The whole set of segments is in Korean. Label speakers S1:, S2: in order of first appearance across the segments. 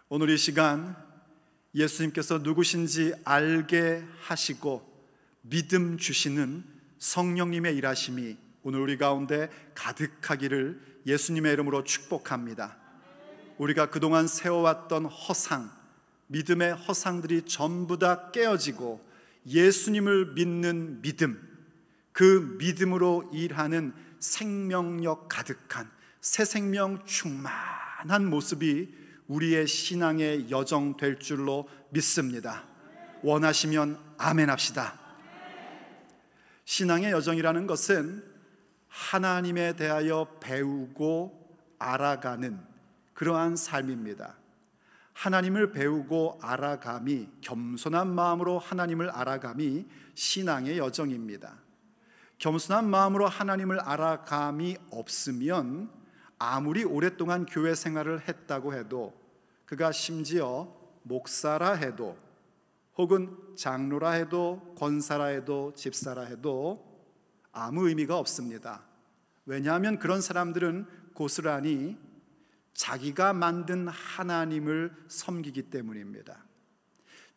S1: 오늘 이 시간 예수님께서 누구신지 알게 하시고 믿음 주시는 성령님의 일하심이 오늘 우리 가운데 가득하기를 예수님의 이름으로 축복합니다. 우리가 그동안 세워왔던 허상, 믿음의 허상들이 전부 다 깨어지고 예수님을 믿는 믿음, 그 믿음으로 일하는 생명력 가득한 새 생명 충만한 모습이 우리의 신앙의 여정 될 줄로 믿습니다. 원하시면 아멘 합시다. 신앙의 여정이라는 것은 하나님에 대하여 배우고 알아가는 그러한 삶입니다. 하나님을 배우고 알아감이, 겸손한 마음으로 하나님을 알아감이 신앙의 여정입니다. 겸손한 마음으로 하나님을 알아감이 없으면 아무리 오랫동안 교회 생활을 했다고 해도, 그가 심지어 목사라 해도, 혹은 장로라 해도, 권사라 해도, 집사라 해도 아무 의미가 없습니다. 왜냐하면 그런 사람들은 고스란히 자기가 만든 하나님을 섬기기 때문입니다.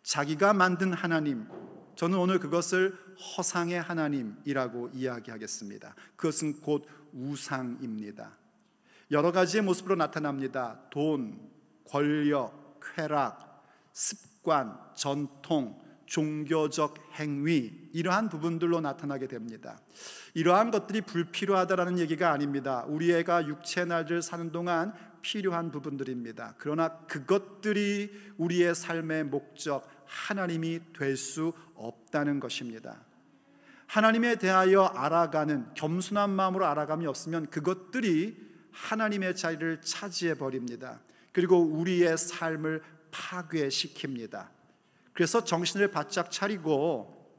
S1: 자기가 만든 하나님, 저는 오늘 그것을 허상의 하나님이라고 이야기하겠습니다. 그것은 곧 우상입니다. 여러 가지의 모습으로 나타납니다. 돈, 권력, 쾌락, 습관, 전통, 종교적 행위, 이러한 부분들로 나타나게 됩니다. 이러한 것들이 불필요하다라는 얘기가 아닙니다. 우리 애가 육체 날을 사는 동안 필요한 부분들입니다. 그러나 그것들이 우리의 삶의 목적, 하나님이 될 수 없다는 것입니다. 하나님에 대하여 알아가는 겸손한 마음으로 알아감이 없으면 그것들이 하나님의 자리를 차지해 버립니다. 그리고 우리의 삶을 파괴시킵니다. 그래서 정신을 바짝 차리고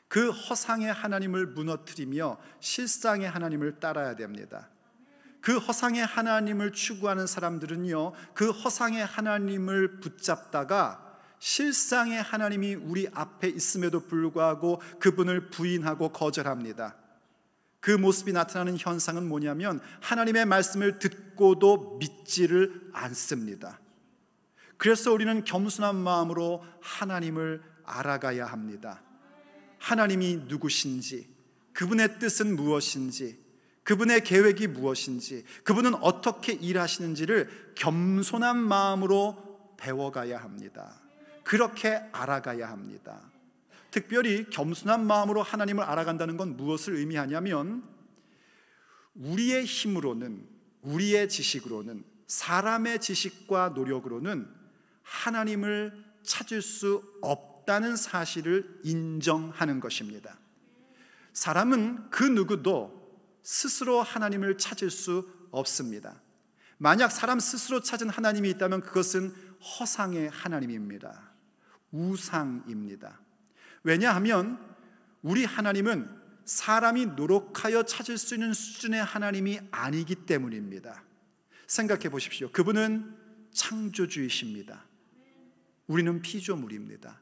S1: 그 허상의 하나님을 무너뜨리며 실상의 하나님을 따라야 됩니다. 그 허상의 하나님을 추구하는 사람들은요, 그 허상의 하나님을 붙잡다가 실상의 하나님이 우리 앞에 있음에도 불구하고 그분을 부인하고 거절합니다. 그 모습이 나타나는 현상은 뭐냐면 하나님의 말씀을 듣고도 믿지를 않습니다. 그래서 우리는 겸손한 마음으로 하나님을 알아가야 합니다. 하나님이 누구신지, 그분의 뜻은 무엇인지, 그분의 계획이 무엇인지, 그분은 어떻게 일하시는지를 겸손한 마음으로 배워가야 합니다. 그렇게 알아가야 합니다. 특별히 겸손한 마음으로 하나님을 알아간다는 건 무엇을 의미하냐면 우리의 힘으로는, 우리의 지식으로는, 사람의 지식과 노력으로는 하나님을 찾을 수 없다는 사실을 인정하는 것입니다. 사람은 그 누구도 스스로 하나님을 찾을 수 없습니다. 만약 사람 스스로 찾은 하나님이 있다면 그것은 허상의 하나님입니다. 우상입니다. 왜냐하면 우리 하나님은 사람이 노력하여 찾을 수 있는 수준의 하나님이 아니기 때문입니다. 생각해 보십시오. 그분은 창조주이십니다. 우리는 피조물입니다.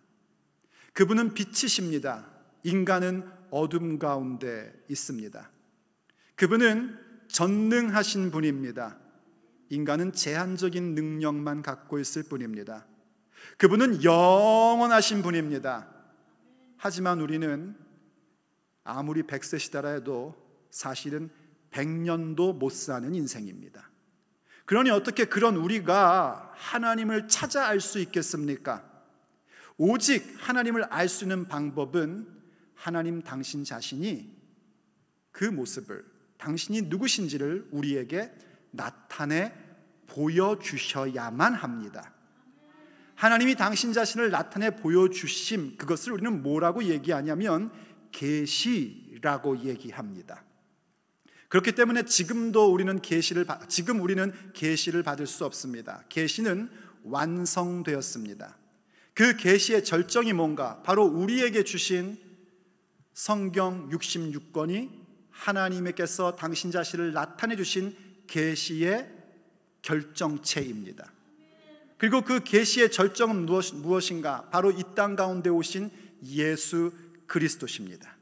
S1: 그분은 빛이십니다. 인간은 어둠 가운데 있습니다. 그분은 전능하신 분입니다. 인간은 제한적인 능력만 갖고 있을 뿐입니다. 그분은 영원하신 분입니다. 하지만 우리는 아무리 100세시다라 해도 사실은 100년도 못 사는 인생입니다. 그러니 어떻게 그런 우리가 하나님을 찾아 알 수 있겠습니까? 오직 하나님을 알 수 있는 방법은 하나님 당신 자신이 그 모습을, 당신이 누구신지를 우리에게 나타내 보여주셔야만 합니다. 하나님이 당신 자신을 나타내 보여주심, 그것을 우리는 뭐라고 얘기하냐면 계시라고 얘기합니다. 그렇기 때문에 지금 우리는 계시를 받을 수 없습니다. 계시는 완성되었습니다. 그 계시의 절정이 뭔가? 바로 우리에게 주신 성경 66권이 하나님께서 당신 자신을 나타내 주신 계시의 결정체입니다. 그리고 그 계시의 절정은 무엇인가? 바로 이 땅 가운데 오신 예수 그리스도십니다.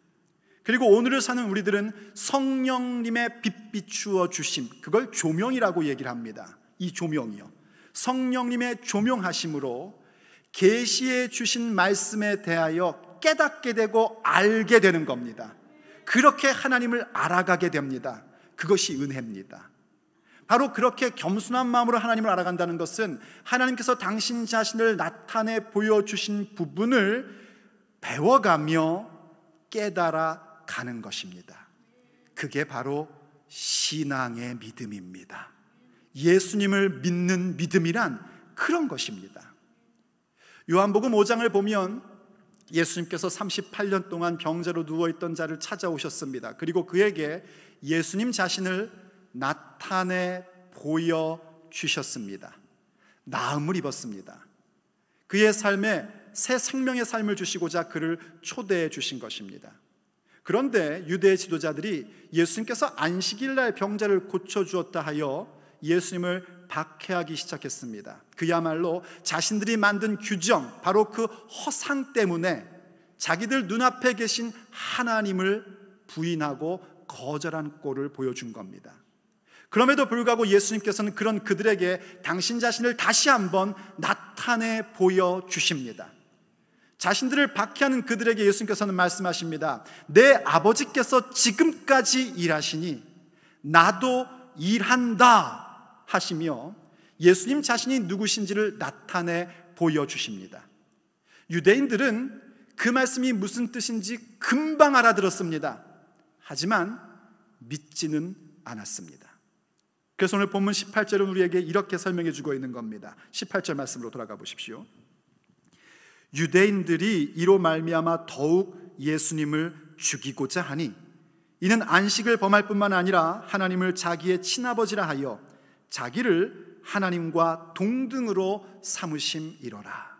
S1: 그리고 오늘을 사는 우리들은 성령님의 빛 비추어 주심, 그걸 조명이라고 얘기를 합니다. 이 조명이요, 성령님의 조명하심으로 계시해 주신 말씀에 대하여 깨닫게 되고 알게 되는 겁니다. 그렇게 하나님을 알아가게 됩니다. 그것이 은혜입니다. 바로 그렇게 겸손한 마음으로 하나님을 알아간다는 것은 하나님께서 당신 자신을 나타내 보여주신 부분을 배워가며 깨달아 가는 것입니다. 그게 바로 신앙의 믿음입니다. 예수님을 믿는 믿음이란 그런 것입니다. 요한복음 5장을 보면 예수님께서 38년 동안 병자로 누워있던 자를 찾아오셨습니다. 그리고 그에게 예수님 자신을 나타내 보여주셨습니다. 나음을 입었습니다. 그의 삶에 새 생명의 삶을 주시고자 그를 초대해 주신 것입니다. 그런데 유대 지도자들이 예수님께서 안식일날 병자를 고쳐주었다 하여 예수님을 박해하기 시작했습니다. 그야말로 자신들이 만든 규정, 바로 그 허상 때문에 자기들 눈앞에 계신 하나님을 부인하고 거절한 꼴을 보여준 겁니다. 그럼에도 불구하고 예수님께서는 그런 그들에게 당신 자신을 다시 한번 나타내 보여주십니다. 자신들을 박해하는 그들에게 예수님께서는 말씀하십니다. 내 아버지께서 지금까지 일하시니 나도 일한다 하시며 예수님 자신이 누구신지를 나타내 보여주십니다. 유대인들은 그 말씀이 무슨 뜻인지 금방 알아들었습니다. 하지만 믿지는 않았습니다. 그래서 오늘 본문 18절은 우리에게 이렇게 설명해 주고 있는 겁니다. 18절 말씀으로 돌아가 보십시오. 유대인들이 이로 말미암아 더욱 예수님을 죽이고자 하니 이는 안식을 범할 뿐만 아니라 하나님을 자기의 친아버지라 하여 자기를 하나님과 동등으로 삼으심이로라.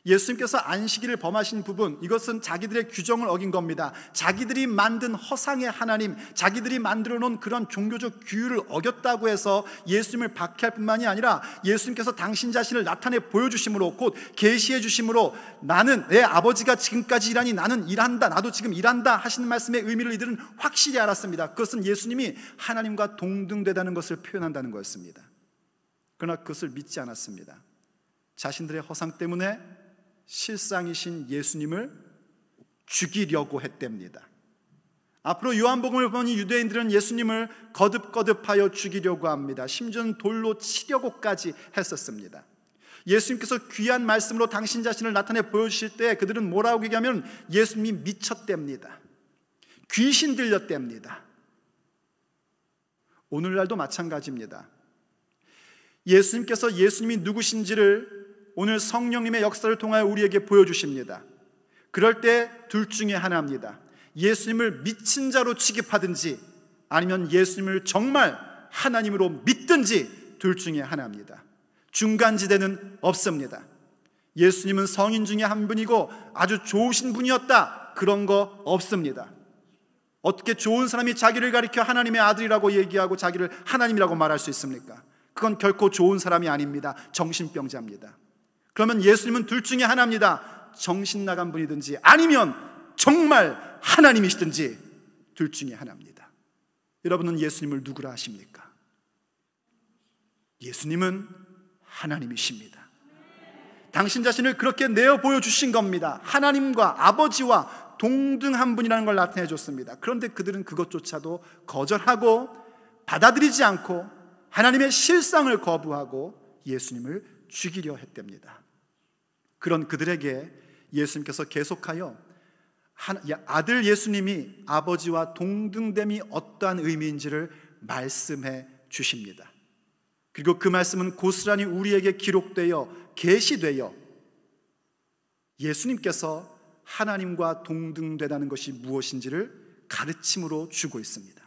S1: 예수님께서 안식일을 범하신 부분, 이것은 자기들의 규정을 어긴 겁니다. 자기들이 만든 허상의 하나님, 자기들이 만들어 놓은 그런 종교적 규율을 어겼다고 해서 예수님을 박해할 뿐만이 아니라 예수님께서 당신 자신을 나타내 보여주심으로, 곧 계시해 주심으로 나는 내 아버지가 지금까지 일하니 나는 일한다, 나도 지금 일한다 하시는 말씀의 의미를 이들은 확실히 알았습니다. 그것은 예수님이 하나님과 동등되다는 것을 표현한다는 거였습니다. 그러나 그것을 믿지 않았습니다. 자신들의 허상 때문에 실상이신 예수님을 죽이려고 했답니다. 앞으로 요한복음을 보니 유대인들은 예수님을 거듭거듭하여 죽이려고 합니다. 심지어는 돌로 치려고까지 했었습니다. 예수님께서 귀한 말씀으로 당신 자신을 나타내 보여주실 때 그들은 뭐라고 얘기하면 예수님이 미쳤답니다. 귀신 들렸답니다. 오늘날도 마찬가지입니다. 예수님께서 예수님이 누구신지를 오늘 성령님의 역사를 통하여 우리에게 보여주십니다. 그럴 때 둘 중에 하나입니다. 예수님을 미친 자로 취급하든지 아니면 예수님을 정말 하나님으로 믿든지 둘 중에 하나입니다. 중간지대는 없습니다. 예수님은 성인 중에 한 분이고 아주 좋으신 분이었다, 그런 거 없습니다. 어떻게 좋은 사람이 자기를 가리켜 하나님의 아들이라고 얘기하고 자기를 하나님이라고 말할 수 있습니까? 그건 결코 좋은 사람이 아닙니다. 정신병자입니다. 그러면 예수님은 둘 중에 하나입니다. 정신 나간 분이든지 아니면 정말 하나님이시든지 둘 중에 하나입니다. 여러분은 예수님을 누구라 하십니까? 예수님은 하나님이십니다. 당신 자신을 그렇게 내어 보여주신 겁니다. 하나님과 아버지와 동등한 분이라는 걸 나타내 줬습니다. 그런데 그들은 그것조차도 거절하고 받아들이지 않고 하나님의 실상을 거부하고 예수님을 죽이려 했답니다. 그런 그들에게 예수님께서 계속하여 아들 예수님이 아버지와 동등됨이 어떠한 의미인지를 말씀해 주십니다. 그리고 그 말씀은 고스란히 우리에게 기록되어 계시되어 예수님께서 하나님과 동등되다는 것이 무엇인지를 가르침으로 주고 있습니다.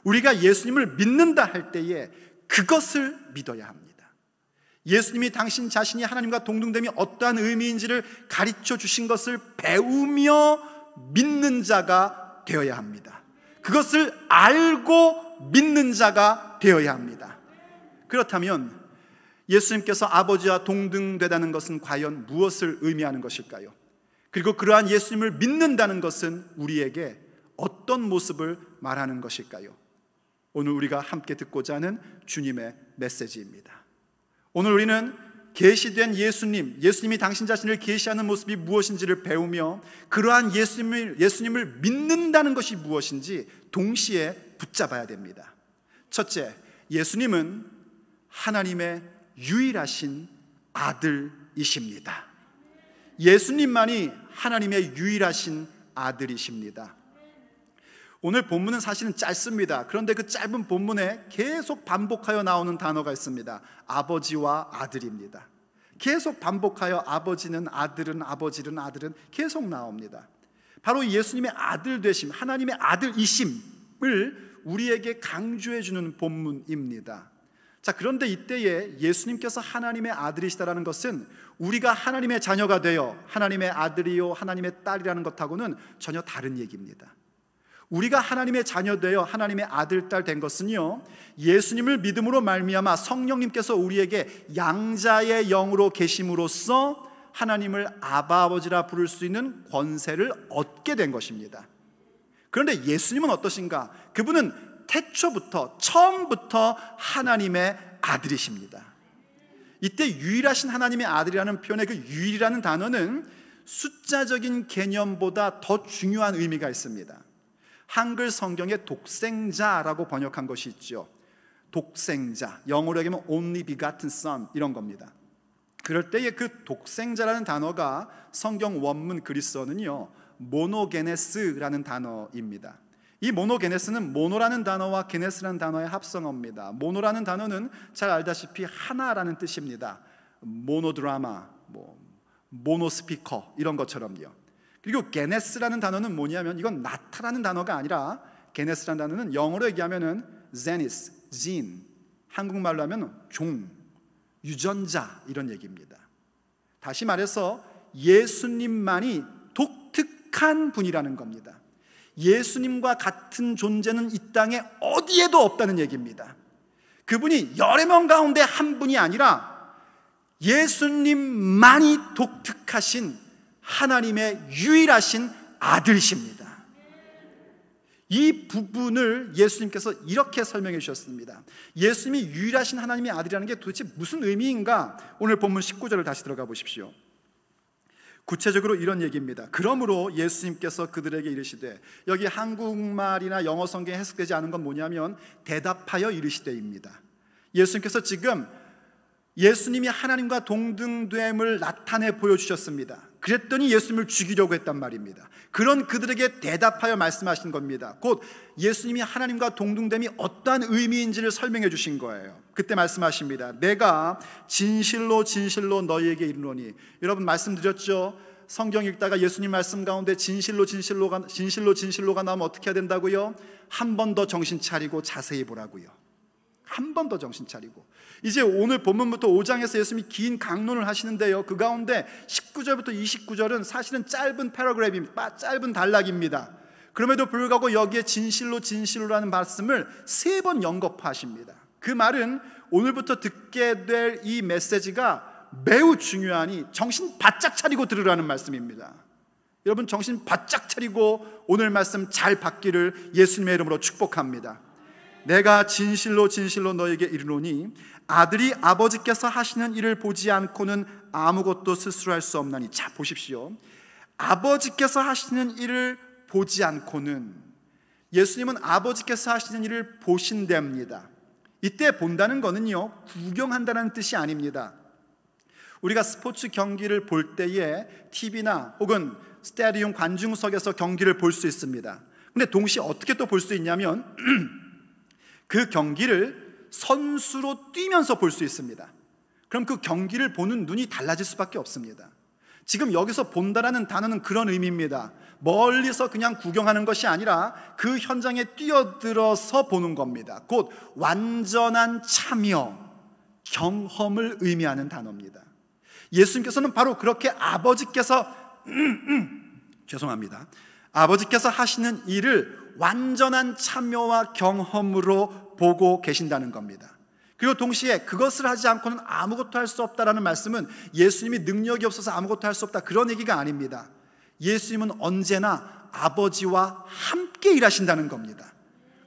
S1: 우리가 예수님을 믿는다 할 때에 그것을 믿어야 합니다. 예수님이 당신 자신이 하나님과 동등됨이 어떠한 의미인지를 가르쳐 주신 것을 배우며 믿는 자가 되어야 합니다. 그것을 알고 믿는 자가 되어야 합니다. 그렇다면 예수님께서 아버지와 동등되다는 것은 과연 무엇을 의미하는 것일까요? 그리고 그러한 예수님을 믿는다는 것은 우리에게 어떤 모습을 말하는 것일까요? 오늘 우리가 함께 듣고자 하는 주님의 메시지입니다. 오늘 우리는 계시된 예수님이 당신 자신을 계시하는 모습이 무엇인지를 배우며 그러한 예수님을 믿는다는 것이 무엇인지 동시에 붙잡아야 됩니다. 첫째, 예수님은 하나님의 유일하신 아들이십니다. 예수님만이 하나님의 유일하신 아들이십니다. 오늘 본문은 사실은 짧습니다. 그런데 그 짧은 본문에 계속 반복하여 나오는 단어가 있습니다. 아버지와 아들입니다. 계속 반복하여 아버지는 아들은 아버지는 아들은 계속 나옵니다. 바로 예수님의 아들 되심, 하나님의 아들이심을 우리에게 강조해 주는 본문입니다. 자, 그런데 이때에 예수님께서 하나님의 아들이시다라는 것은 우리가 하나님의 자녀가 되어 하나님의 아들이요 하나님의 딸이라는 것하고는 전혀 다른 얘기입니다. 우리가 하나님의 자녀 되어 하나님의 아들, 딸 된 것은요, 예수님을 믿음으로 말미암아 성령님께서 우리에게 양자의 영으로 계심으로써 하나님을 아바 아버지라 부를 수 있는 권세를 얻게 된 것입니다. 그런데 예수님은 어떠신가? 그분은 태초부터, 처음부터 하나님의 아들이십니다. 이때 유일하신 하나님의 아들이라는 표현의 그 유일이라는 단어는 숫자적인 개념보다 더 중요한 의미가 있습니다. 한글 성경에 독생자라고 번역한 것이 있죠. 독생자, 영어로 얘기하면 only begotten son 이런 겁니다. 그럴 때에 그 독생자라는 단어가 성경 원문 그리스어는요, 모노게네스라는 단어입니다. 이 모노게네스는 모노라는 단어와 게네스라는 단어의 합성어입니다. 모노라는 단어는 잘 알다시피 하나라는 뜻입니다. 모노드라마, 모노스피커 이런 것처럼요. 그리고 게네스라는 단어는 뭐냐면 이건 나타라는 단어가 아니라 게네스라는 단어는 영어로 얘기하면은 제니스, 진, 한국말로 하면 종, 유전자 이런 얘기입니다. 다시 말해서 예수님만이 독특한 분이라는 겁니다. 예수님과 같은 존재는 이 땅에 어디에도 없다는 얘기입니다. 그분이 여러 명 가운데 한 분이 아니라 예수님만이 독특하신 하나님의 유일하신 아들이십니다. 이 부분을 예수님께서 이렇게 설명해 주셨습니다. 예수님이 유일하신 하나님의 아들이라는 게 도대체 무슨 의미인가? 오늘 본문 19절을 다시 들어가 보십시오. 구체적으로 이런 얘기입니다. 그러므로 예수님께서 그들에게 이르시되, 여기 한국말이나 영어 성경에 해석되지 않은 건 뭐냐면 대답하여 이르시되입니다. 예수님께서 지금 예수님이 하나님과 동등됨을 나타내 보여주셨습니다. 그랬더니 예수님을 죽이려고 했단 말입니다. 그런 그들에게 대답하여 말씀하신 겁니다. 곧 예수님이 하나님과 동등됨이 어떠한 의미인지를 설명해 주신 거예요. 그때 말씀하십니다. 내가 진실로 진실로 너희에게 이르노니. 여러분 말씀드렸죠? 성경 읽다가 예수님 말씀 가운데 진실로가 나오면 어떻게 해야 된다고요? 한 번 더 정신 차리고 자세히 보라고요. 한 번 더 정신 차리고. 이제 오늘 본문부터 5장에서 예수님이 긴 강론을 하시는데요, 그 가운데 19절부터 29절은 사실은 짧은 패러그래프입니다. 짧은 단락입니다. 그럼에도 불구하고 여기에 진실로라는 말씀을 3번 연거푸하십니다. 그 말은 오늘부터 듣게 될 이 메시지가 매우 중요하니 정신 바짝 차리고 들으라는 말씀입니다. 여러분 정신 바짝 차리고 오늘 말씀 잘 받기를 예수님의 이름으로 축복합니다. 내가 진실로 너에게 이르노니 아들이 아버지께서 하시는 일을 보지 않고는 아무것도 스스로 할 수 없나니. 자 보십시오. 아버지께서 하시는 일을 보지 않고는, 예수님은 아버지께서 하시는 일을 보신답니다. 이때 본다는 거는요, 구경한다는 뜻이 아닙니다. 우리가 스포츠 경기를 볼 때에 TV나 혹은 스타디움 관중석에서 경기를 볼 수 있습니다. 근데 동시에 어떻게 또 볼 수 있냐면 그 경기를 선수로 뛰면서 볼 수 있습니다. 그럼 그 경기를 보는 눈이 달라질 수밖에 없습니다. 지금 여기서 본다라는 단어는 그런 의미입니다. 멀리서 그냥 구경하는 것이 아니라 그 현장에 뛰어들어서 보는 겁니다. 곧 완전한 참여, 경험을 의미하는 단어입니다. 예수님께서는 바로 그렇게 아버지께서 아버지께서 하시는 일을 완전한 참여와 경험으로 보고 계신다는 겁니다. 그리고 동시에 그것을 하지 않고는 아무것도 할 수 없다라는 말씀은 예수님이 능력이 없어서 아무것도 할 수 없다 그런 얘기가 아닙니다. 예수님은 언제나 아버지와 함께 일하신다는 겁니다.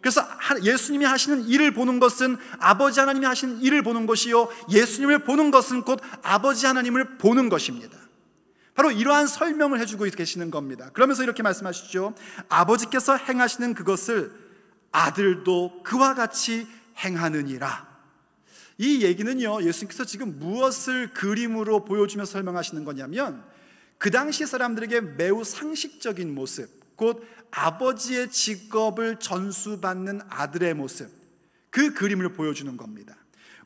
S1: 그래서 예수님이 하시는 일을 보는 것은 아버지 하나님이 하시는 일을 보는 것이요, 예수님을 보는 것은 곧 아버지 하나님을 보는 것입니다. 바로 이러한 설명을 해주고 계시는 겁니다. 그러면서 이렇게 말씀하시죠. 아버지께서 행하시는 그것을 아들도 그와 같이 행하느니라. 이 얘기는요, 예수님께서 지금 무엇을 그림으로 보여주며 설명하시는 거냐면, 그 당시 사람들에게 매우 상식적인 모습, 곧 아버지의 직업을 전수받는 아들의 모습, 그 그림을 보여주는 겁니다.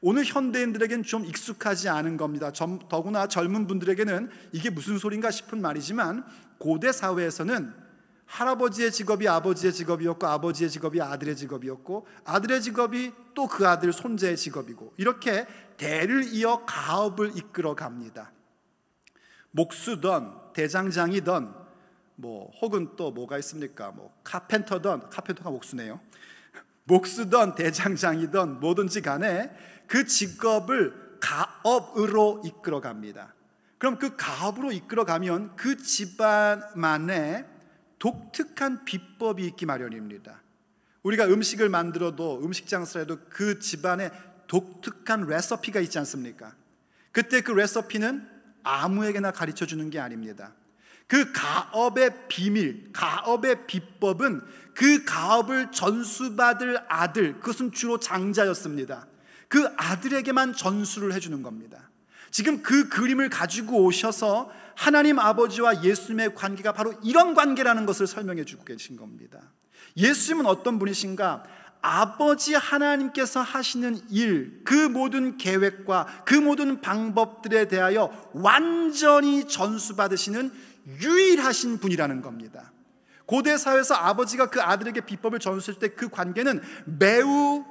S1: 오늘 현대인들에게는 좀 익숙하지 않은 겁니다. 더구나 젊은 분들에게는 이게 무슨 소린가 싶은 말이지만, 고대 사회에서는 할아버지의 직업이 아버지의 직업이었고, 아버지의 직업이 아들의 직업이었고, 아들의 직업이 또 그 아들 손자의 직업이고, 이렇게 대를 이어 가업을 이끌어 갑니다. 목수든 대장장이든 혹은 또 뭐가 있습니까? 카펜터가 목수네요. 목수든 대장장이든 뭐든지 간에 그 직업을 가업으로 이끌어 갑니다. 그럼 그 가업으로 이끌어 가면 그 집안만의 독특한 비법이 있기 마련입니다. 우리가 음식을 만들어도, 음식 장사를 해도 그 집안에 독특한 레시피가 있지 않습니까? 그때 그 레시피는 아무에게나 가르쳐 주는 게 아닙니다. 그 가업의 비밀, 가업의 비법은 그 가업을 전수받을 아들, 그것은 주로 장자였습니다. 그 아들에게만 전수를 해주는 겁니다. 지금 그 그림을 가지고 오셔서 하나님 아버지와 예수님의 관계가 바로 이런 관계라는 것을 설명해 주고 계신 겁니다. 예수님은 어떤 분이신가? 아버지 하나님께서 하시는 일, 그 모든 계획과 그 모든 방법들에 대하여 완전히 전수받으시는 유일하신 분이라는 겁니다. 고대 사회에서 아버지가 그 아들에게 비법을 전수할 때 그 관계는 매우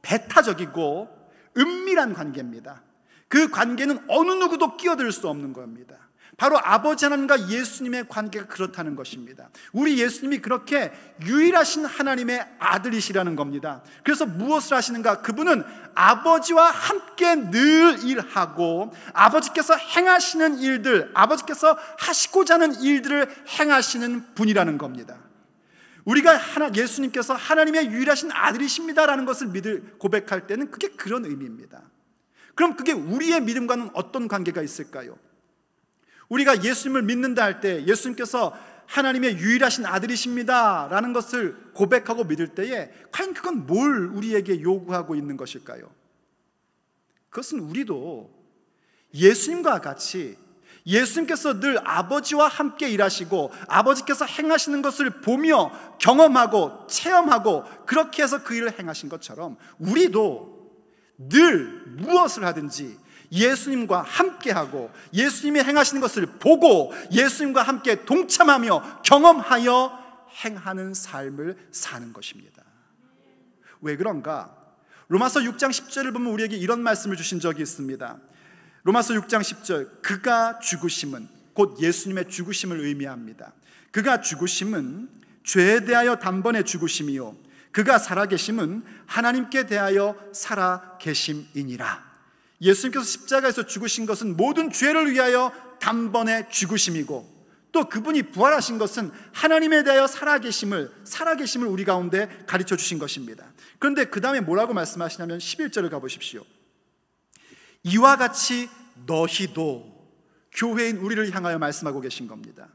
S1: 배타적이고 은밀한 관계입니다. 그 관계는 어느 누구도 끼어들 수 없는 겁니다. 바로 아버지 하나님과 예수님의 관계가 그렇다는 것입니다. 우리 예수님이 그렇게 유일하신 하나님의 아들이시라는 겁니다. 그래서 무엇을 하시는가? 그분은 아버지와 함께 늘 일하고, 아버지께서 행하시는 일들, 아버지께서 하시고자 하는 일들을 행하시는 분이라는 겁니다. 우리가 예수님께서 하나님의 유일하신 아들이십니다라는 것을 고백할 때는 그게 그런 의미입니다. 그럼 그게 우리의 믿음과는 어떤 관계가 있을까요? 우리가 예수님을 믿는다 할 때, 예수님께서 하나님의 유일하신 아들이십니다 라는 것을 고백하고 믿을 때에 과연 그건 뭘 우리에게 요구하고 있는 것일까요? 그것은 우리도 예수님과 같이 예수님께서 늘 아버지와 함께 일하시고 아버지께서 행하시는 것을 보며 경험하고 체험하고 그렇게 해서 그 일을 행하신 것처럼, 우리도 늘 무엇을 하든지 예수님과 함께하고 예수님이 행하시는 것을 보고 예수님과 함께 동참하며 경험하여 행하는 삶을 사는 것입니다. 왜 그런가? 로마서 6장 10절을 보면 우리에게 이런 말씀을 주신 적이 있습니다. 로마서 6장 10절, 그가 죽으심은, 곧 예수님의 죽으심을 의미합니다. 그가 죽으심은 죄에 대하여 단번에 죽으심이요 그가 살아계심은 하나님께 대하여 살아계심이니라. 예수님께서 십자가에서 죽으신 것은 모든 죄를 위하여 단번에 죽으심이고, 또 그분이 부활하신 것은 하나님에 대하여 살아계심을 우리 가운데 가르쳐 주신 것입니다. 그런데 그 다음에 뭐라고 말씀하시냐면 11절을 가보십시오. 이와 같이 너희도, 교회인 우리를 향하여 말씀하고 계신 겁니다.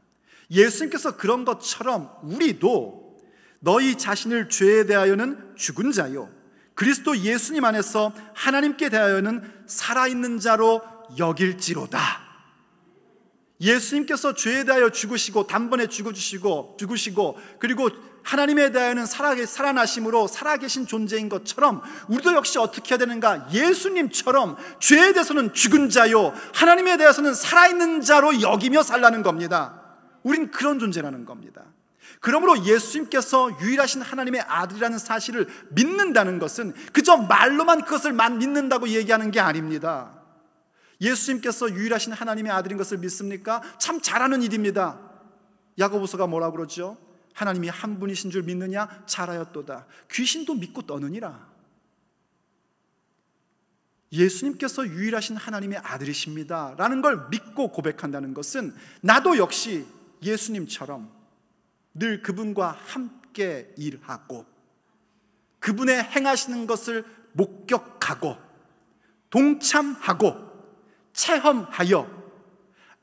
S1: 예수님께서 그런 것처럼 우리도 너희 자신을 죄에 대하여는 죽은 자요 그리스도 예수님 안에서 하나님께 대하여는 살아있는 자로 여길지로다. 예수님께서 죄에 대하여 죽으시고 단번에 죽으시고 그리고 하나님에 대하여는 살아나심으로 살아계신 존재인 것처럼 우리도 역시 어떻게 해야 되는가? 예수님처럼 죄에 대해서는 죽은 자요 하나님에 대해서는 살아있는 자로 여기며 살라는 겁니다. 우린 그런 존재라는 겁니다. 그러므로 예수님께서 유일하신 하나님의 아들이라는 사실을 믿는다는 것은 그저 말로만 그것을 믿는다고 얘기하는 게 아닙니다. 예수님께서 유일하신 하나님의 아들인 것을 믿습니까? 참 잘하는 일입니다. 야고보서가 뭐라고 그러죠? 하나님이 한 분이신 줄 믿느냐? 잘하였도다. 귀신도 믿고 떠느니라. 예수님께서 유일하신 하나님의 아들이십니다 라는 걸 믿고 고백한다는 것은 나도 역시 예수님처럼 늘 그분과 함께 일하고 그분의 행하시는 것을 목격하고 동참하고 체험하여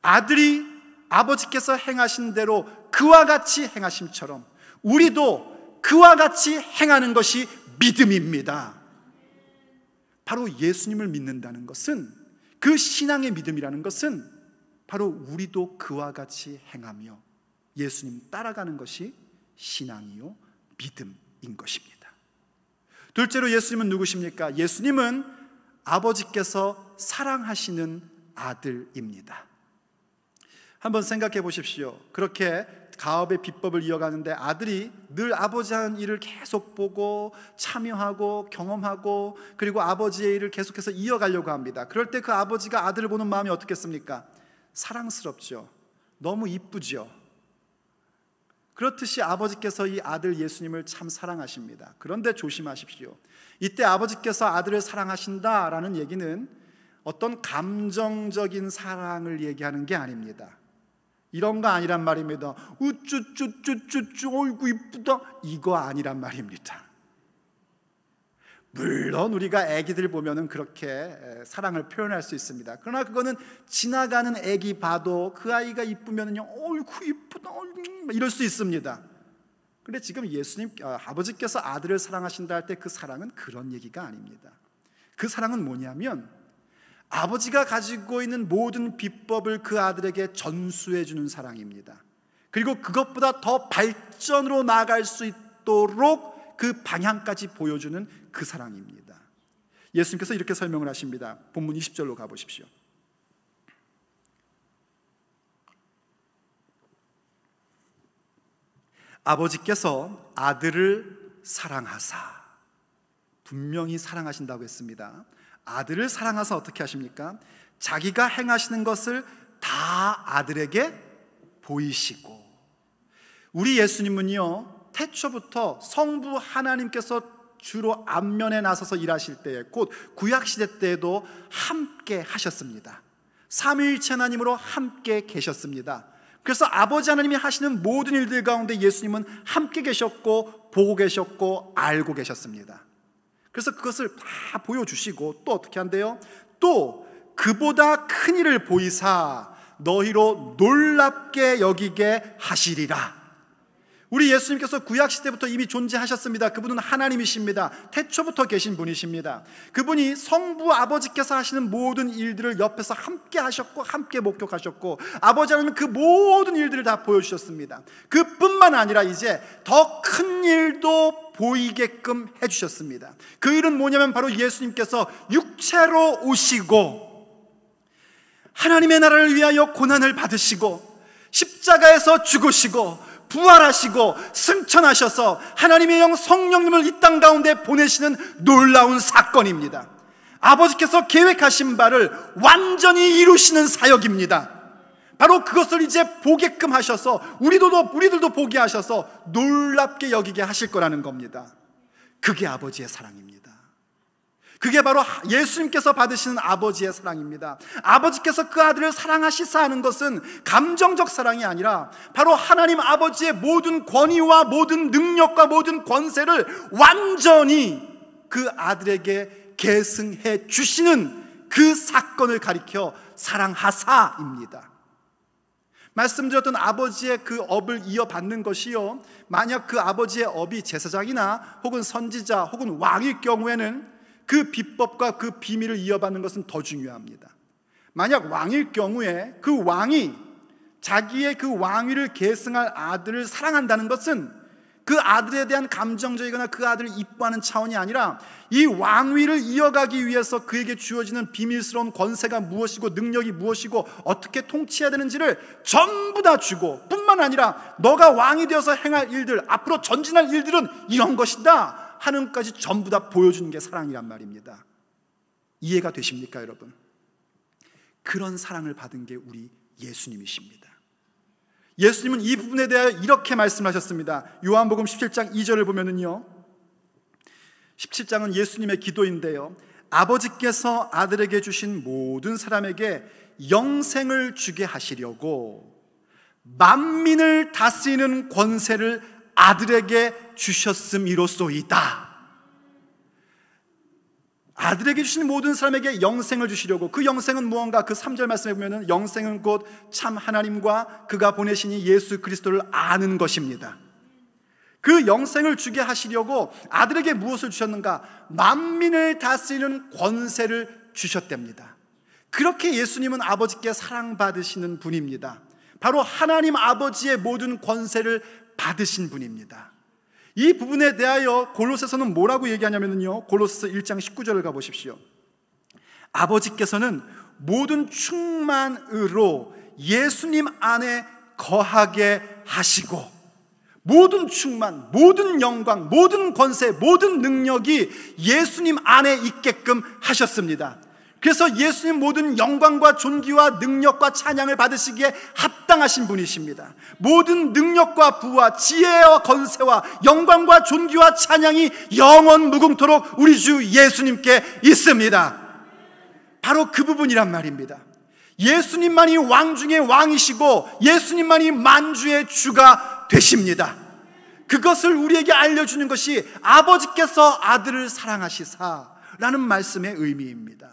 S1: 아들이 아버지께서 행하신 대로 그와 같이 행하심처럼 우리도 그와 같이 행하는 것이 믿음입니다. 바로 예수님을 믿는다는 것은, 그 신앙의 믿음이라는 것은 바로 우리도 그와 같이 행하며 예수님 따라가는 것이 신앙이요 믿음인 것입니다. 둘째로 예수님은 누구십니까? 예수님은 아버지께서 사랑하시는 아들입니다. 한번 생각해 보십시오. 그렇게 가업의 비법을 이어가는데 아들이 늘 아버지 하는 일을 계속 보고 참여하고 경험하고 그리고 아버지의 일을 계속해서 이어가려고 합니다. 그럴 때 그 아버지가 아들을 보는 마음이 어떻겠습니까? 사랑스럽죠. 너무 이쁘죠. 그렇듯이 아버지께서 이 아들 예수님을 참 사랑하십니다. 그런데 조심하십시오. 이때 아버지께서 아들을 사랑하신다라는 얘기는 어떤 감정적인 사랑을 얘기하는 게 아닙니다. 이런 거 아니란 말입니다. 우쭈쭈쭈쭈쭈 어이구 이쁘다, 이거 아니란 말입니다. 물론 우리가 애기들 보면은 그렇게 사랑을 표현할 수 있습니다. 그러나 그거는 지나가는 애기 봐도 그 아이가 이쁘면은요, 어이구 이쁘다 이럴 수 있습니다. 근데 지금 예수님 아버지께서 아들을 사랑하신다 할 때 그 사랑은 그런 얘기가 아닙니다. 그 사랑은 뭐냐면 아버지가 가지고 있는 모든 비법을 그 아들에게 전수해 주는 사랑입니다. 그리고 그것보다 더 발전으로 나아갈 수 있도록 그 방향까지 보여주는 그 사랑입니다. 예수님께서 이렇게 설명을 하십니다. 본문 20절로 가보십시오. 아버지께서 아들을 사랑하사, 분명히 사랑하신다고 했습니다. 아들을 사랑하사 어떻게 하십니까? 자기가 행하시는 것을 다 아들에게 보이시고. 우리 예수님은요, 태초부터 성부 하나님께서 주로 앞면에 나서서 일하실 때에, 곧 구약시대 때에도 함께 하셨습니다. 삼위일체 하나님으로 함께 계셨습니다. 그래서 아버지 하나님이 하시는 모든 일들 가운데 예수님은 함께 계셨고 보고 계셨고 알고 계셨습니다. 그래서 그것을 다 보여주시고 또 어떻게 한대요? 또 그보다 큰 일을 보이사 너희로 놀랍게 여기게 하시리라. 우리 예수님께서 구약시대부터 이미 존재하셨습니다. 그분은 하나님이십니다. 태초부터 계신 분이십니다. 그분이 성부 아버지께서 하시는 모든 일들을 옆에서 함께 하셨고 함께 목격하셨고 아버지 하나님은 그 모든 일들을 다 보여주셨습니다. 그뿐만 아니라 이제 더 큰 일도 보이게끔 해주셨습니다. 그 일은 뭐냐면 바로 예수님께서 육체로 오시고 하나님의 나라를 위하여 고난을 받으시고 십자가에서 죽으시고 부활하시고 승천하셔서 하나님의 영 성령님을 이 땅 가운데 보내시는 놀라운 사건입니다. 아버지께서 계획하신 바를 완전히 이루시는 사역입니다. 바로 그것을 이제 보게끔 하셔서 우리들도 보게 하셔서 놀랍게 여기게 하실 거라는 겁니다. 그게 아버지의 사랑입니다. 그게 바로 예수님께서 받으시는 아버지의 사랑입니다. 아버지께서 그 아들을 사랑하시사 하는 것은 감정적 사랑이 아니라 바로 하나님 아버지의 모든 권위와 모든 능력과 모든 권세를 완전히 그 아들에게 계승해 주시는 그 사건을 가리켜 사랑하사입니다. 말씀드렸던 아버지의 그 업을 이어받는 것이요, 만약 그 아버지의 업이 제사장이나 혹은 선지자 혹은 왕일 경우에는 그 비법과 그 비밀을 이어받는 것은 더 중요합니다. 만약 왕일 경우에 그 왕이 자기의 그 왕위를 계승할 아들을 사랑한다는 것은 그 아들에 대한 감정적이거나 그 아들을 이뻐하는 차원이 아니라 이 왕위를 이어가기 위해서 그에게 주어지는 비밀스러운 권세가 무엇이고 능력이 무엇이고 어떻게 통치해야 되는지를 전부 다 주고, 뿐만 아니라 너가 왕이 되어서 행할 일들, 앞으로 전진할 일들은 이런 것이다 하는 것까지 전부 다 보여주는 게 사랑이란 말입니다. 이해가 되십니까, 여러분? 그런 사랑을 받은 게 우리 예수님이십니다. 예수님은 이 부분에 대하여 이렇게 말씀하셨습니다. 요한복음 17장 2절을 보면은요, 17장은 예수님의 기도인데요, 아버지께서 아들에게 주신 모든 사람에게 영생을 주게 하시려고 만민을 다스리는 권세를 아들에게 주셨음이로소이다. 아들에게 주신 모든 사람에게 영생을 주시려고. 그 영생은 무언가? 그 3절 말씀에 보면 영생은 곧 참 하나님과 그가 보내신 이 예수 그리스도를 아는 것입니다. 그 영생을 주게 하시려고 아들에게 무엇을 주셨는가? 만민을 다스리는 권세를 주셨답니다. 그렇게 예수님은 아버지께 사랑받으시는 분입니다. 바로 하나님 아버지의 모든 권세를 받으신 분입니다. 이 부분에 대하여 골로새서는 뭐라고 얘기하냐면요, 골로새서 1장 19절을 가보십시오. 아버지께서는 모든 충만으로 예수님 안에 거하게 하시고, 모든 충만, 모든 영광, 모든 권세, 모든 능력이 예수님 안에 있게끔 하셨습니다. 그래서 예수님 모든 영광과 존귀와 능력과 찬양을 받으시기에 합당하신 분이십니다. 모든 능력과 부와 지혜와 권세와 영광과 존귀와 찬양이 영원 무궁토록 우리 주 예수님께 있습니다. 바로 그 부분이란 말입니다. 예수님만이 왕 중의 왕이시고 예수님만이 만주의 주가 되십니다. 그것을 우리에게 알려주는 것이 아버지께서 아들을 사랑하시사라는 말씀의 의미입니다.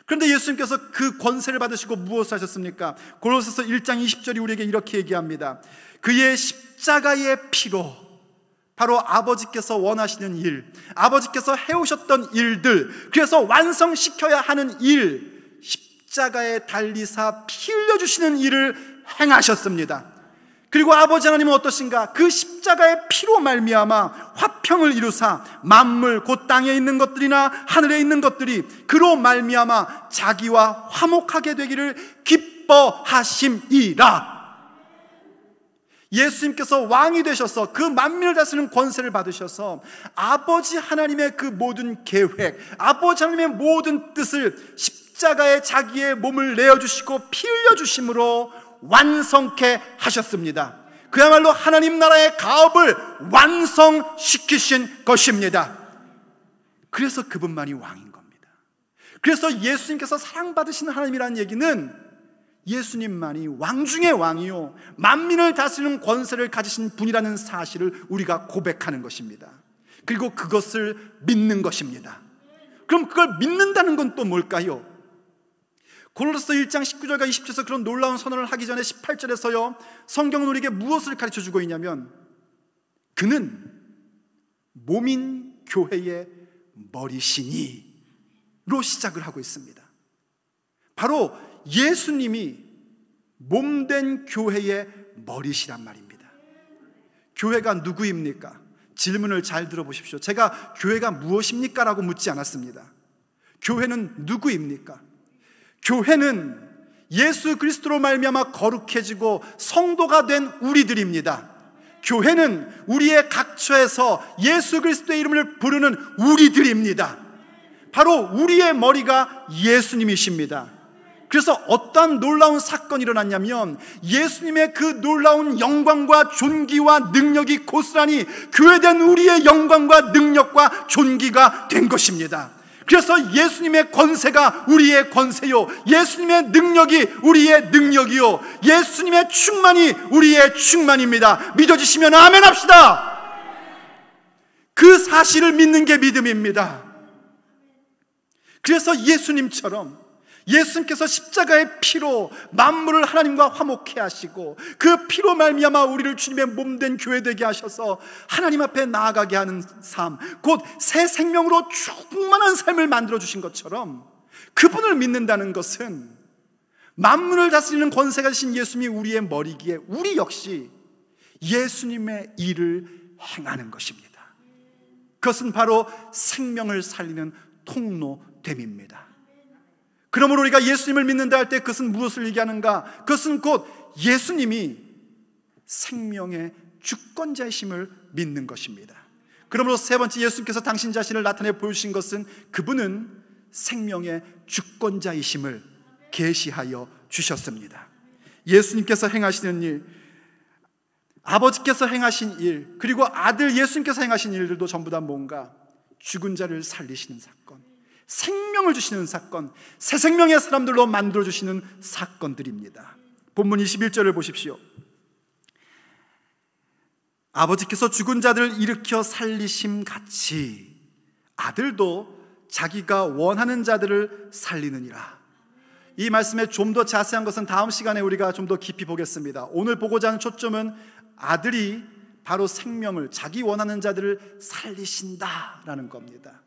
S1: 그런데 예수님께서 그 권세를 받으시고 무엇을 하셨습니까? 골로새서 1장 20절이 우리에게 이렇게 얘기합니다. 그의 십자가의 피로, 바로 아버지께서 원하시는 일, 아버지께서 해오셨던 일들, 그래서 완성시켜야 하는 일, 십자가에 달리사 피 흘려주시는 일을 행하셨습니다. 그리고 아버지 하나님은 어떠신가? 그 십자가의 피로 말미암아 화평을 이루사 만물 곧 땅에 있는 것들이나 하늘에 있는 것들이 그로 말미암아 자기와 화목하게 되기를 기뻐하심이라. 예수님께서 왕이 되셔서 그 만민을 다스리는 권세를 받으셔서 아버지 하나님의 그 모든 계획, 아버지 하나님의 모든 뜻을 십자가에 자기의 몸을 내어주시고 피 흘려주심으로 완성케 하셨습니다. 그야말로 하나님 나라의 가업을 완성시키신 것입니다. 그래서 그분만이 왕인 겁니다. 그래서 예수님께서 사랑받으시는 하나님이라는 얘기는 예수님만이 왕 중의 왕이요 만민을 다스리는 권세를 가지신 분이라는 사실을 우리가 고백하는 것입니다. 그리고 그것을 믿는 것입니다. 그럼 그걸 믿는다는 건 또 뭘까요? 골로새 1장 19절과 20절에서 그런 놀라운 선언을 하기 전에 18절에서요 성경은 우리에게 무엇을 가르쳐주고 있냐면 그는 몸인 교회의 머리시니로 시작을 하고 있습니다. 바로 예수님이 몸된 교회의 머리시란 말입니다. 교회가 누구입니까? 질문을 잘 들어보십시오. 제가 교회가 무엇입니까? 라고 묻지 않았습니다. 교회는 누구입니까? 교회는 예수 그리스도로 말미암아 거룩해지고 성도가 된 우리들입니다. 교회는 우리의 각처에서 예수 그리스도의 이름을 부르는 우리들입니다. 바로 우리의 머리가 예수님이십니다. 그래서 어떠한 놀라운 사건이 일어났냐면 예수님의 그 놀라운 영광과 존귀와 능력이 고스란히 교회된 우리의 영광과 능력과 존귀가 된 것입니다. 그래서 예수님의 권세가 우리의 권세요, 예수님의 능력이 우리의 능력이요, 예수님의 충만이 우리의 충만입니다. 믿어주시면 아멘 합시다. 그 사실을 믿는 게 믿음입니다. 그래서 예수님께서 십자가의 피로 만물을 하나님과 화목케 하시고 그 피로 말미암아 우리를 주님의 몸된 교회 되게 하셔서 하나님 앞에 나아가게 하는 삶, 곧 새 생명으로 충만한 삶을 만들어주신 것처럼 그분을 믿는다는 것은 만물을 다스리는 권세가 되신 예수님이 우리의 머리기에 우리 역시 예수님의 일을 행하는 것입니다. 그것은 바로 생명을 살리는 통로됨입니다. 그러므로 우리가 예수님을 믿는다 할 때 그것은 무엇을 얘기하는가? 그것은 곧 예수님이 생명의 주권자이심을 믿는 것입니다. 그러므로 세 번째, 예수님께서 당신 자신을 나타내 보여주신 것은 그분은 생명의 주권자이심을 계시하여 주셨습니다. 예수님께서 행하시는 일, 아버지께서 행하신 일, 그리고 아들 예수님께서 행하신 일들도 전부 다 뭔가 죽은 자를 살리시는 사건, 생명을 주시는 사건, 새 생명의 사람들로 만들어주시는 사건들입니다. 본문 21절을 보십시오. 아버지께서 죽은 자들을 일으켜 살리심 같이 아들도 자기가 원하는 자들을 살리느니라. 이 말씀에 좀 더 자세한 것은 다음 시간에 우리가 좀 더 깊이 보겠습니다. 오늘 보고자 하는 초점은 아들이 바로 생명을, 자기 원하는 자들을 살리신다라는 겁니다.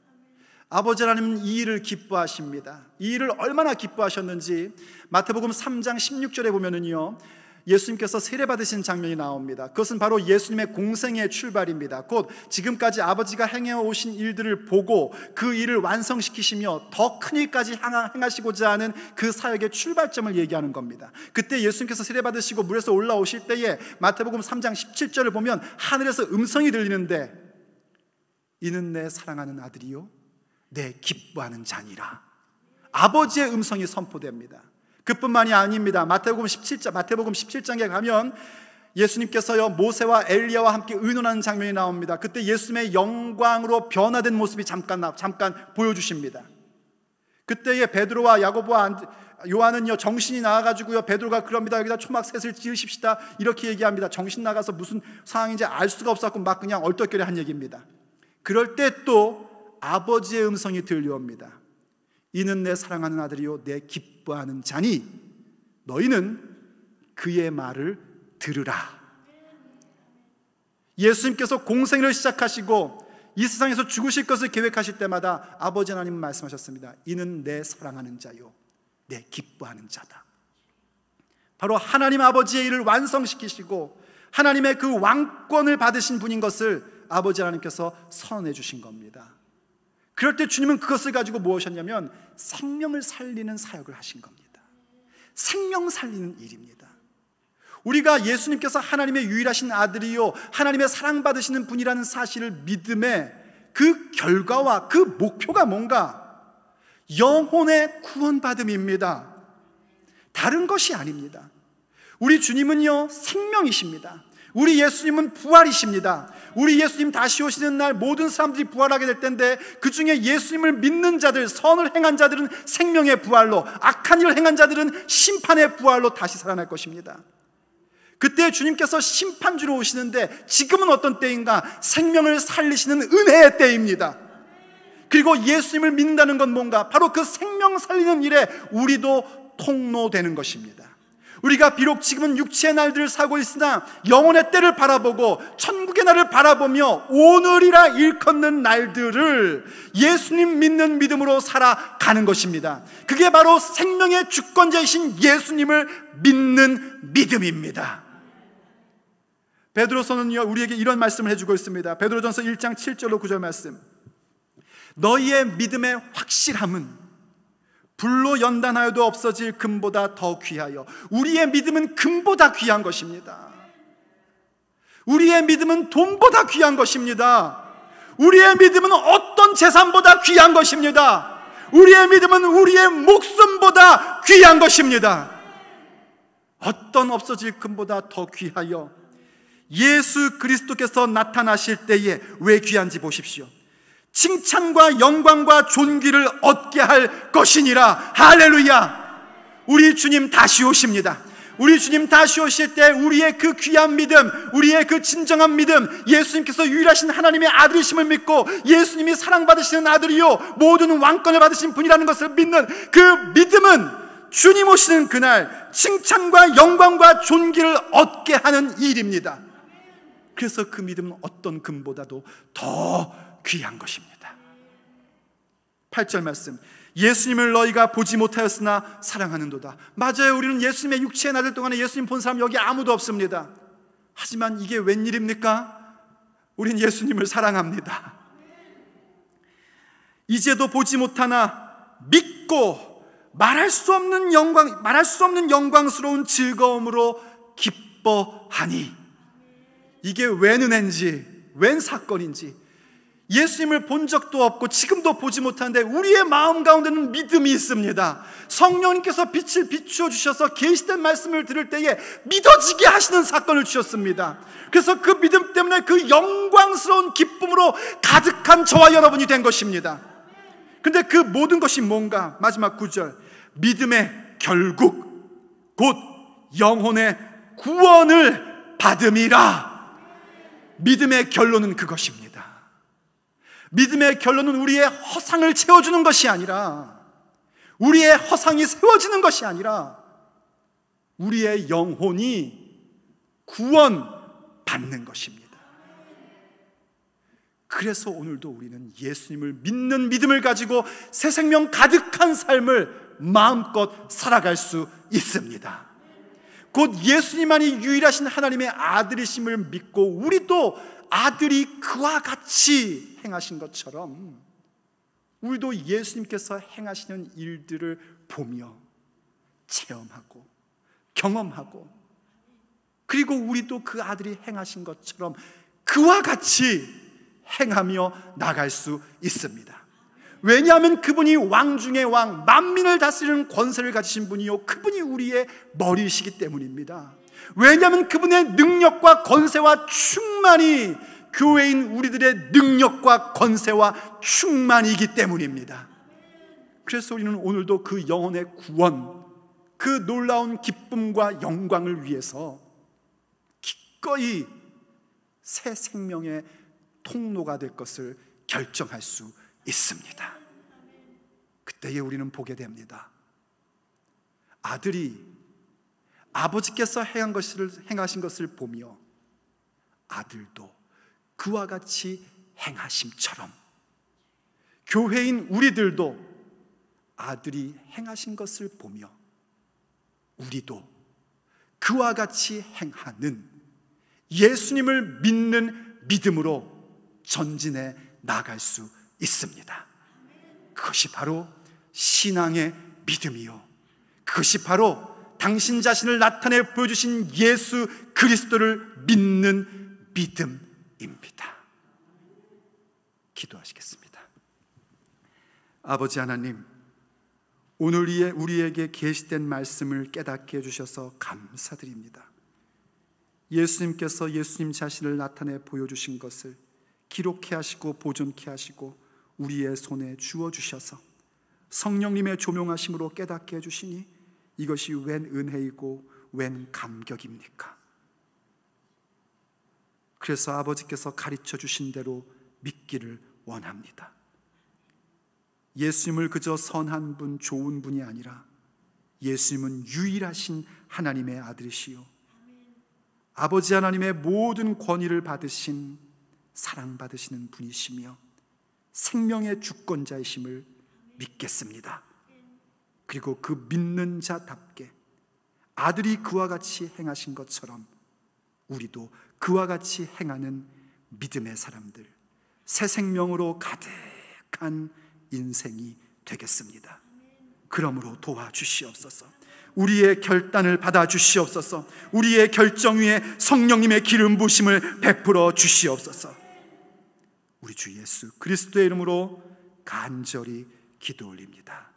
S1: 아버지 하나님은 이 일을 기뻐하십니다. 이 일을 얼마나 기뻐하셨는지 마태복음 3장 16절에 보면은요, 예수님께서 세례받으신 장면이 나옵니다. 그것은 바로 예수님의 공생의 출발입니다. 곧 지금까지 아버지가 행해오신 일들을 보고 그 일을 완성시키시며 더 큰 일까지 행하시고자 하는 그 사역의 출발점을 얘기하는 겁니다. 그때 예수님께서 세례받으시고 물에서 올라오실 때에 마태복음 3장 17절을 보면 하늘에서 음성이 들리는데, 이는 내 사랑하는 아들이요 내 기뻐하는 자니라. 아버지의 음성이 선포됩니다. 그뿐만이 아닙니다. 마태복음 17장에 가면 예수님께서요 모세와 엘리야와 함께 의논하는 장면이 나옵니다. 그때 예수님의 영광으로 변화된 모습이 잠깐 보여주십니다. 그때에 베드로와 야고보와 요한은요 정신이 나가지고요, 베드로가 그럽니다. 여기다 초막셋을 지으십시다 이렇게 얘기합니다. 정신 나가서 무슨 상황인지 알 수가 없었고 막 그냥 얼떨결에 한 얘기입니다. 그럴 때 또 아버지의 음성이 들려옵니다. 이는 내 사랑하는 아들이요 내 기뻐하는 자니 너희는 그의 말을 들으라. 예수님께서 공생을 시작하시고 이 세상에서 죽으실 것을 계획하실 때마다 아버지 하나님은 말씀하셨습니다. 이는 내 사랑하는 자요 내 기뻐하는 자다. 바로 하나님 아버지의 일을 완성시키시고 하나님의 그 왕권을 받으신 분인 것을 아버지 하나님께서 선언해 주신 겁니다. 그럴 때 주님은 그것을 가지고 무엇이었냐면 생명을 살리는 사역을 하신 겁니다. 생명 살리는 일입니다. 우리가 예수님께서 하나님의 유일하신 아들이요 하나님의 사랑받으시는 분이라는 사실을 믿음에 그 결과와 그 목표가 뭔가? 영혼의 구원받음입니다. 다른 것이 아닙니다. 우리 주님은요 생명이십니다. 우리 예수님은 부활이십니다. 우리 예수님 다시 오시는 날 모든 사람들이 부활하게 될 텐데, 그 중에 예수님을 믿는 자들, 선을 행한 자들은 생명의 부활로, 악한 일을 행한 자들은 심판의 부활로 다시 살아날 것입니다. 그때 주님께서 심판주로 오시는데 지금은 어떤 때인가? 생명을 살리시는 은혜의 때입니다. 그리고 예수님을 믿는다는 건 뭔가? 바로 그 생명 살리는 일에 우리도 통로되는 것입니다. 우리가 비록 지금은 육체의 날들을 살고 있으나 영혼의 때를 바라보고 천국의 날을 바라보며 오늘이라 일컫는 날들을 예수님 믿는 믿음으로 살아가는 것입니다. 그게 바로 생명의 주권자이신 예수님을 믿는 믿음입니다. 베드로서는요 우리에게 이런 말씀을 해주고 있습니다. 베드로전서 1장 7절로 9절 말씀. 너희의 믿음의 확실함은 불로 연단하여도 없어질 금보다 더 귀하여. 우리의 믿음은 금보다 귀한 것입니다. 우리의 믿음은 돈보다 귀한 것입니다. 우리의 믿음은 어떤 재산보다 귀한 것입니다. 우리의 믿음은 우리의 목숨보다 귀한 것입니다. 어떤 없어질 금보다 더 귀하여 예수 그리스도께서 나타나실 때에 왜 귀한지 보십시오. 칭찬과 영광과 존귀를 얻게 할 것이니라. 할렐루야. 우리 주님 다시 오십니다. 우리 주님 다시 오실 때 우리의 그 귀한 믿음, 우리의 그 진정한 믿음, 예수님께서 유일하신 하나님의 아들이심을 믿고 예수님이 사랑받으시는 아들이요 모든 왕권을 받으신 분이라는 것을 믿는 그 믿음은 주님 오시는 그날 칭찬과 영광과 존귀를 얻게 하는 일입니다. 그래서 그 믿음은 어떤 금보다도 더 귀한 것입니다. 8절 말씀. 예수님을 너희가 보지 못하였으나 사랑하는도다. 맞아요. 우리는 예수님의 육체의 날들 동안에 예수님 본 사람 여기 아무도 없습니다. 하지만 이게 웬일입니까? 우린 예수님을 사랑합니다. 이제도 보지 못하나 믿고 말할 수 없는 영광스러운 즐거움으로 기뻐하니. 이게 웬 은혜인지, 웬 사건인지, 예수님을 본 적도 없고 지금도 보지 못하는데 우리의 마음 가운데는 믿음이 있습니다. 성령님께서 빛을 비추어 주셔서 계시된 말씀을 들을 때에 믿어지게 하시는 사건을 주셨습니다. 그래서 그 믿음 때문에 그 영광스러운 기쁨으로 가득한 저와 여러분이 된 것입니다. 그런데 그 모든 것이 뭔가? 마지막 9절. 믿음의 결국 곧 영혼의 구원을 받음이라. 믿음의 결론은 그것입니다. 믿음의 결론은 우리의 허상을 채워주는 것이 아니라, 우리의 허상이 세워지는 것이 아니라 우리의 영혼이 구원받는 것입니다. 그래서 오늘도 우리는 예수님을 믿는 믿음을 가지고 새 생명 가득한 삶을 마음껏 살아갈 수 있습니다. 곧 예수님만이 유일하신 하나님의 아들이심을 믿고 우리도 아들이 그와 같이 행하신 것처럼 우리도 예수님께서 행하시는 일들을 보며 체험하고 경험하고, 그리고 우리도 그 아들이 행하신 것처럼 그와 같이 행하며 나갈 수 있습니다. 왜냐하면 그분이 왕 중의 왕, 만민을 다스리는 권세를 가지신 분이요, 그분이 우리의 머리이시기 때문입니다. 왜냐하면 그분의 능력과 권세와 충만이 교회인 우리들의 능력과 권세와 충만이기 때문입니다. 그래서 우리는 오늘도 그 영혼의 구원, 그 놀라운 기쁨과 영광을 위해서 기꺼이 새 생명의 통로가 될 것을 결정할 수 있습니다. 그때에 우리는 보게 됩니다. 아들이 아버지께서 행하신 것을 보며 아들도 그와 같이 행하심처럼 교회인 우리들도 아들이 행하신 것을 보며 우리도 그와 같이 행하는 예수님을 믿는 믿음으로 전진해 나갈 수 있습니다. 그것이 바로 신앙의 믿음이요, 그것이 바로 당신 자신을 나타내 보여주신 예수 그리스도를 믿는 믿음입니다. 기도하시겠습니다. 아버지 하나님, 오늘 우리에게 계시된 말씀을 깨닫게 해주셔서 감사드립니다. 예수님께서 예수님 자신을 나타내 보여주신 것을 기록해 하시고 보존케 하시고 우리의 손에 주어주셔서 성령님의 조명하심으로 깨닫게 해주시니 이것이 웬 은혜이고 웬 감격입니까? 그래서 아버지께서 가르쳐 주신 대로 믿기를 원합니다. 예수님을 그저 선한 분, 좋은 분이 아니라 예수님은 유일하신 하나님의 아들이시요, 아버지 하나님의 모든 권위를 받으신 사랑받으시는 분이시며 생명의 주권자이심을 믿겠습니다. 그리고 그 믿는 자답게 아들이 그와 같이 행하신 것처럼 우리도 그와 같이 행하는 믿음의 사람들, 새 생명으로 가득한 인생이 되겠습니다. 그러므로 도와주시옵소서. 우리의 결단을 받아 주시옵소서. 우리의 결정 위에 성령님의 기름 부으심을 베풀어 주시옵소서. 우리 주 예수 그리스도의 이름으로 간절히 기도 올립니다.